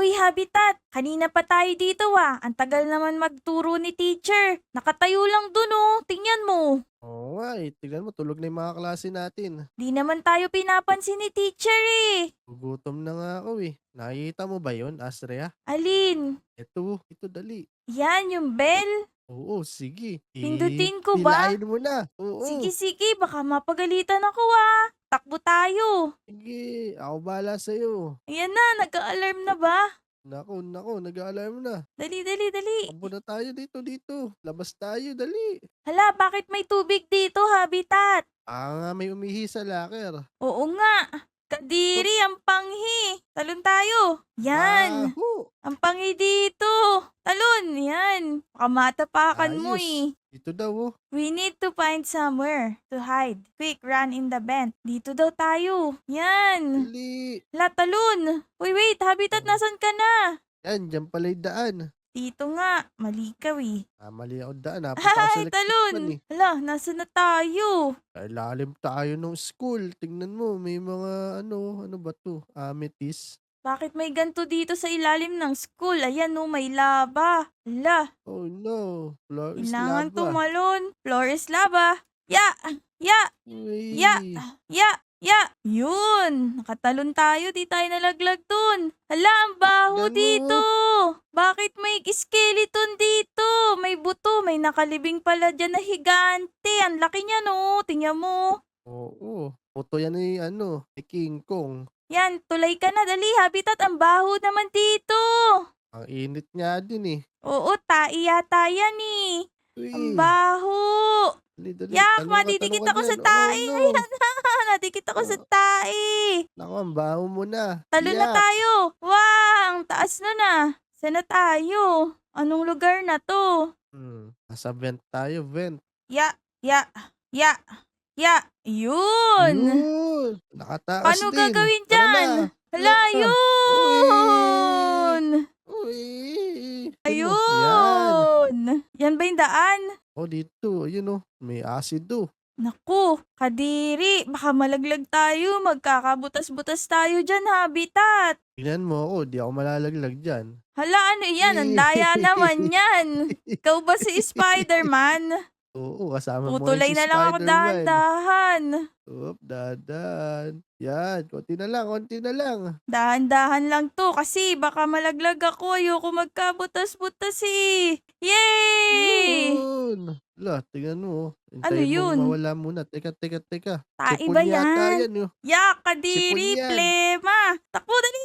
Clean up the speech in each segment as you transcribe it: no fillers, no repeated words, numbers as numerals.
Uy, Habitat! Kanina pa tayo dito Ang tagal naman magturo ni teacher. Nakatayo lang dun tingnan mo. Oo nga, eh. Tignan mo tulog na yung mga kaklase natin. Di naman tayo pinapansin ni teacher eh. Gugutom na nga ako, eh. Nakikita mo ba yun, Astrea? Alin? Ito dali. Yan, yung bell? Oo, sige. Pindutin ko ba? Pilain mo na. Oo. Sige, baka mapagalitan ako Takbo tayo. Sige, ako bahala sa'yo. Ayan na, nag-alarm na ba? Naku, nag-aalarm na. Dali. Takbo na tayo dito. Labas tayo, dali. Hala, bakit may tubig dito, Habitat? Nga may umihi sa locker. Oo nga. Oh, Kadiri, ang panghi. Talon tayo. Yan. baho. Ang panghi dito. Talon, yan. Baka matapakan mo Ayos. eh. Dito daw, oh. We need to find somewhere to hide. Quick, run in the vent. Dito daw tayo. Yan. Dali. La, talon. Wait, Habitat, Oh. nasan ka na? Yan, dyan pala yung daan. Dito nga, malikaw eh. Mali ako daan. Napunta ako sa Ay, electric fan, talon. eh. Hala, nasa na tayo? Sa ilalim tayo nung school. Tingnan mo, may mga ano ba 'to, amethyst. Bakit may ganto dito sa ilalim ng school? Ayan may laba. Hala, Oh no, floor is kailangan lava. tumalon. Floor is lava. Ya! Ya! Ya! Uy, Ya! Yun! Nakatalon tayo, di tayo nalaglag dun. Hala, ang baho tignan mo, dito! oh. Bakit may skeleton dito? May buto, may nakalibing pala dyan na higante. Ang laki niya tingnan mo. Oo, puto yan ni ano, ni King Kong. Yan, tulay ka na, dali, Habitat. Ang baho naman dito. Ang init nga din, eh. Oo, tai yata yan eh. Ang Uy, baho! dali, Yak, talong madidikit ka ako sa diyan. Oh tae. no, Ayan na, nadikit ako sa oh, tae. naku ang baho mo na. Talon na Yak. tayo. Wow, ang taas na. Saan na tayo? Anong lugar na to? Nasa vent tayo, vent. Ya, ya, ya, ya. Yun! Yun, nakataas Paano din. gagawin Tara na, dyan? hala. Hala, Uy. yun! Uy, tignan mo, 'yan. Ayun! Yan ba yung daan? Oh, dito ayun, oh, may acid, oh. Naku, kadiri, baka malaglag tayo, magkakabutas-butas tayo dyan, Habitat. Tingnan mo ako, 'di ako malalaglag diyan. Hala, ano yan? Ang Eh. daya naman yan. Ikaw ba si Spider-Man? Oo, kasama mo rin Tutulay si na lang ako Spider-Man. dahan-dahan. Dahan. 'Yan, konti na lang. Dahan-dahan lang to kasi baka malaglag ako. Ayoko magkabutas-butas eh. Yay! 'Yun. Hala, tingnan mo, oh. Ano Hintayin mong yun? mawala muna. Teka. Tae ba Sipon yata yan? 'yan, oh. Yak, Sipon kadiri, 'yan. plema. Takbo, dali.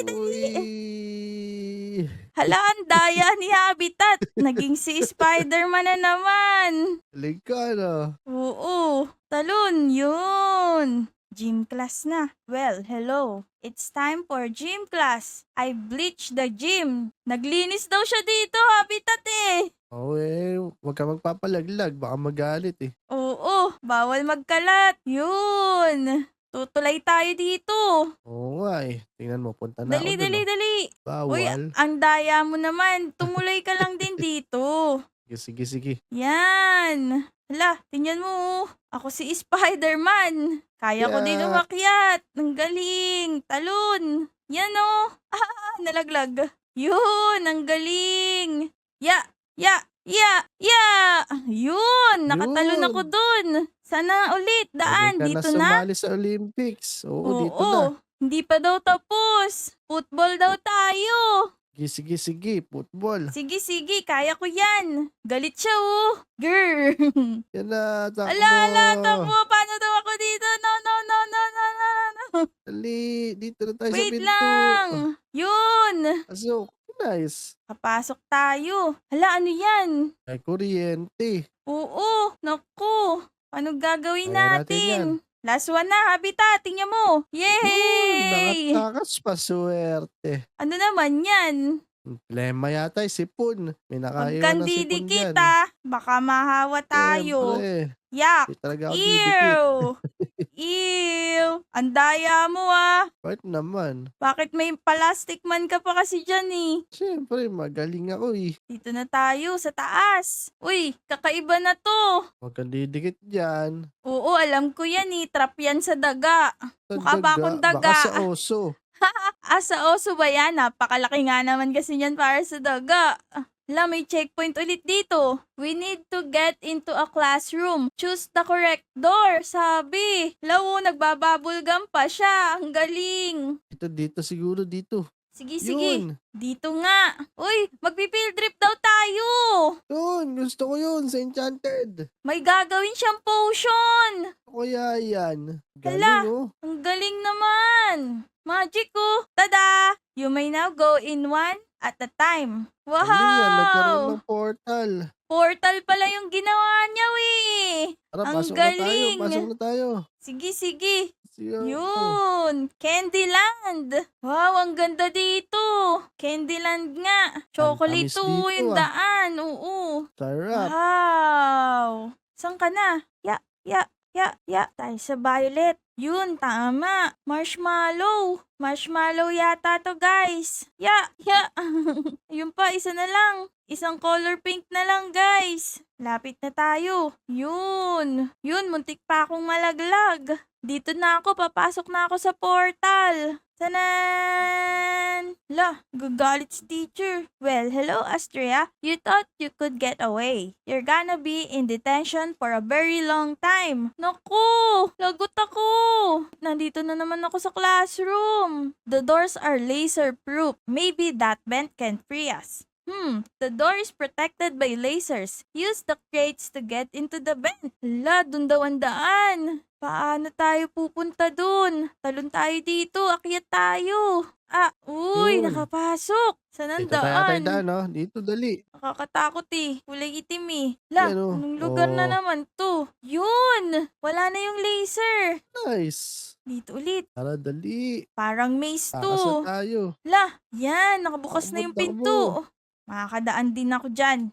Uy. Hala, ang daya ni Habitat. Naging si Spider-Man na naman. Galing ka, ano? Oo, talon, yun. Gym class na. Well, hello. It's time for gym class. I bleached the gym. Naglinis daw siya dito, Habitat eh. Oo, eh, huwag ka magpapalaglag, baka magalit, eh. Oo, bawal magkalat. Yun. Tutulay tayo dito. Oo nga, eh. Tingnan mo, punta na ako Dali, dun, dali, oh. dali. Uy, Bawal. ang daya mo naman. Tumuloy ka lang din dito. Sige. Yan. Hala, tingnan mo. Ako si Spider-Man. Kaya ko din Yeah. umakyat. Ang galing. Talon. Yan nalaglag. Yun, ang galing. Ya, ya. Yun, nakatalon ako Yun. dun. Sana ulit, Galing daan. ka na Dito na? sumali sa Olympics. Oo, dito na. Oo, hindi pa daw tapos. Football daw tayo. Sige. Football. Sige, kaya ko yan. Galit siya Grr. Yan na, Ala, takbo. takbo. Paano daw ako dito? No. Dali, dito na tayo sa Wait pinto. lang. Yun. Pasok. Nice. Papasok tayo. Hala, ano yan? May kuryente. Oo, naku. Paano gagawin Kaya natin yan. natin? Last one na, Habitat. Tingnan mo. Yun, Yay! nakatakas pa, swerte. Ano naman yan? Problema yata yung sipon. May Huwag nakaiwan kang ng sipon didikit dyan. Baka mahawa tayo. Siyempre, Yak! di talaga ako didikit. Ew! Ew! Ang daya mo Bakit naman? Bakit may plastic man ka pa kasi dyan eh? Siyempre, magaling ako eh. Dito na tayo sa taas. Uy, kakaiba na to. Huwag kang didikit dyan. Oo, alam ko yan eh. Trap yan sa daga. Sa Mukha ba akong Baka daga? sa oso. Asa oso ba yan? Napakalaki nga naman kasi niyan para sa daga. May checkpoint ulit dito. We need to get into a classroom. Choose the correct door, sabi. Nagbababulgam pa siya. Ang galing. Dito siguro dito. Sige, sige. Yun! Dito nga. Uy, magpi-field trip daw tayo. Yun! Gusto ko yun sa Enchanted. May gagawin siyang potion. O kaya yan. Hala, Galing oh. ang galing naman. Magic oh. Tada! You may now go in one at a time. Galing yan. Nagkaroon Wow! ng portal. Portal pala yung ginawa niya, eh. Tara, Ang pasok na tayo. galing. Pasok na tayo. Sige, sige. Siya. Yun! Candyland! Wow, ang ganda dito! Candyland nga! Chocolate tamis to dito, yung ah. daan, oo. Sarap. Wow! Saan ka na? Ya. Tayo sa violet. Yun, tama. Marshmallow. Marshmallow yata to, guys. Ya. Yun pa, isa na lang. Isang color pink na lang, guys. Lapit na tayo. Yun, muntik pa akong malaglag. Dito na ako, papasok na ako sa portal. Tanan! Gagalit si teacher. Well, hello Astria. You thought you could get away. You're gonna be in detention for a very long time. Naku! Lagot ako! Nandito na naman ako sa classroom. The doors are laser-proof. Maybe that vent can free us. The door is protected by lasers. Use the crates to get into the vent. Dun daw ang daan. Paano tayo pupunta dun? Talon tayo dito, akyat tayo. Uy, Yun. nakapasok. Saan ang Dito tayo daan? daan, no? Dito, dali. Nakakatakot eh. Kulay itim eh. Yan, oh. Anong lugar na Oh. naman to? Yun! Wala na yung laser. Nice. Dito ulit. Tara, dali. Parang maze Takas to. na tayo. Yan, nakabukas na yung pinto. Makakadaan din ako dyan.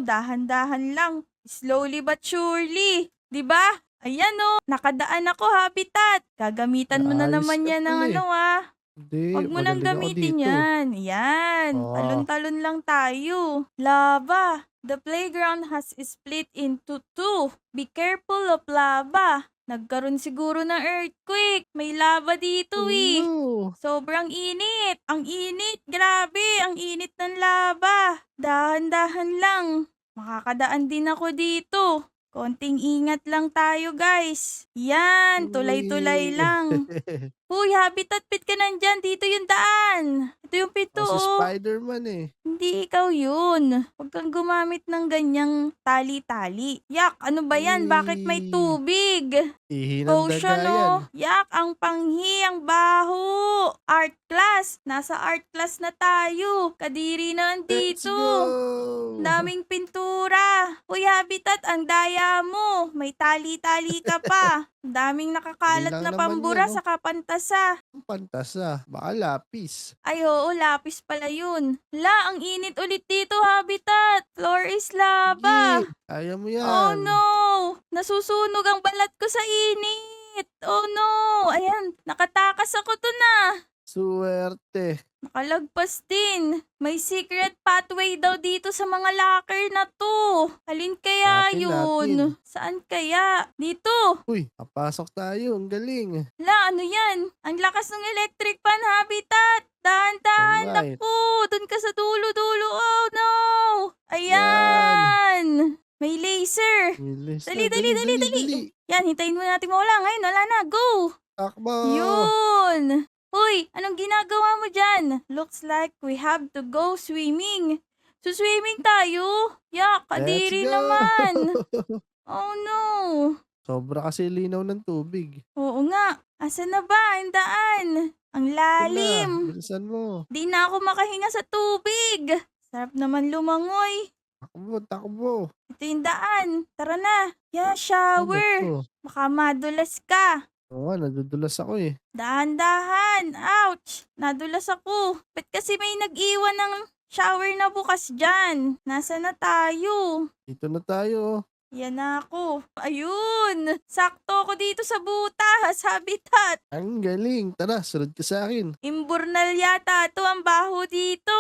Dahan-dahan lang. Slowly but surely. 'Di ba? Ayan nakadaan ako, Habitat. Gagamitan mo na Ayos naman ka yan ng pala, Hindi, Huwag mo nang magaling ako gamitin dito. yan. Yan. Oo. Talon-talon lang tayo. Lava. The playground has split into two. Be careful of lava. Nagkaroon siguro ng earthquake. May lava dito eh. Oh, Sobrang init. Ang init. Grabe. Ang init ng lava. Dahan-dahan lang. Makakadaan din ako dito. Konting ingat lang tayo, guys. Yan. Tulay-tulay uy. lang. Huy, Habitat, pit ka nandyan. Dito yung daan. Ito yung pinto, Si oh. Spider-Man eh. Hindi ikaw yun. Huwag kang gumamit ng ganyang tali-tali. Yak, ano ba yan? Bakit may Uy. tubig? Ihi ng Potion, daga yan. Yak, ang panghi, ang baho. Art class. Nasa art class na tayo. Kadiri na Let's andito. go! Daming pintura. Uy, Habitat, ang daya mo. May tali-tali ka pa. Daming nakakalat Hindi na lang naman pambura yan, sa kapantasa. Ang pantasa. Baka lapis. Ay, oo, lapis pala yun. Ang init ulit dito, Habitat. Floor is lava. Sige, kaya mo Oh yan. no! Nasusunog ang balat ko sa init. Oh no! Ayan, nakatakas ako to na. Suwerte. Nakalagpas din. May secret pathway daw dito sa mga locker na to. Alin kaya Natin, yun? natin. Saan kaya? Dito. Uy, papasok tayo. Ang galing. Ano yan? Ang lakas ng electric fan, Habitat. Dahan-dahan. Alright. Naku, dun ka sa dulo-dulo. Oh no! Ayan! May laser. Bilis na. Dali. Yan, hintayin mo natin mawala. Ngayon, wala na. Go! Takbo. Yun! Uy, anong ginagawa mo dyan? Looks like we have to go swimming. Swimming tayo? Yak, kadiri Let's go. naman. Oh no. Sobra kasi linaw ng tubig. Oo nga. Asan na ba ang daan? Ang Ito na, lalim. bilisan mo. Di na ako makahinga sa tubig. Sarap naman lumangoy. Takbo. Ito yung daan. Tara na. Ano Yeah, ba shower. to? Baka madulas ka. Oo nga, nadudulas ako eh. Dahan-dahan. Ouch! Nadulas ako. Ba't kasi may nag-iwan ng shower na bukas dyan? Nasaan na tayo? Dito na tayo. Yan na ako. Ayun! Sakto ako dito sa butas, Habitat. Ang galing. Tara, sunod ka sa akin. Imburnal yata to ang baho dito.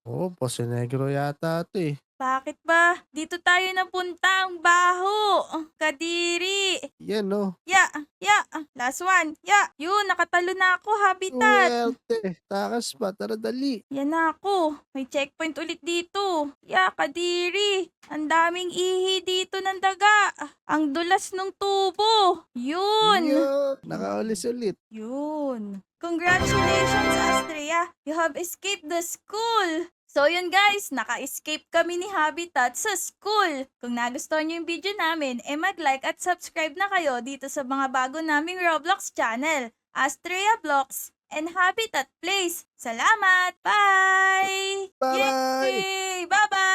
Oo, Poso Negro yata ito eh. Bakit ba? Dito tayo napunta, ang baho. Kadiri. Yan no. Ya, ya. Last one. Ya. Yun, nakatalo na ako, Habitat. Suwerte. Takas pa. Tara dali. Yan na ako. May checkpoint ulit dito. Ya, Kadiri. Ang daming ihi dito ng daga. Ang dulas ng tubo. Yun. Yo. Nakaulis ulit. Yun. Congratulations, Astrea! You have escaped the school! So yun guys, naka-escape kami ni Habitat sa school. Kung nagustuhan nyo yung video namin, mag-like at subscribe na kayo dito sa mga bago naming Roblox channel, Astrea Blocks and Habitat Place. Salamat! Bye! Bye-bye! Yay! Bye-bye!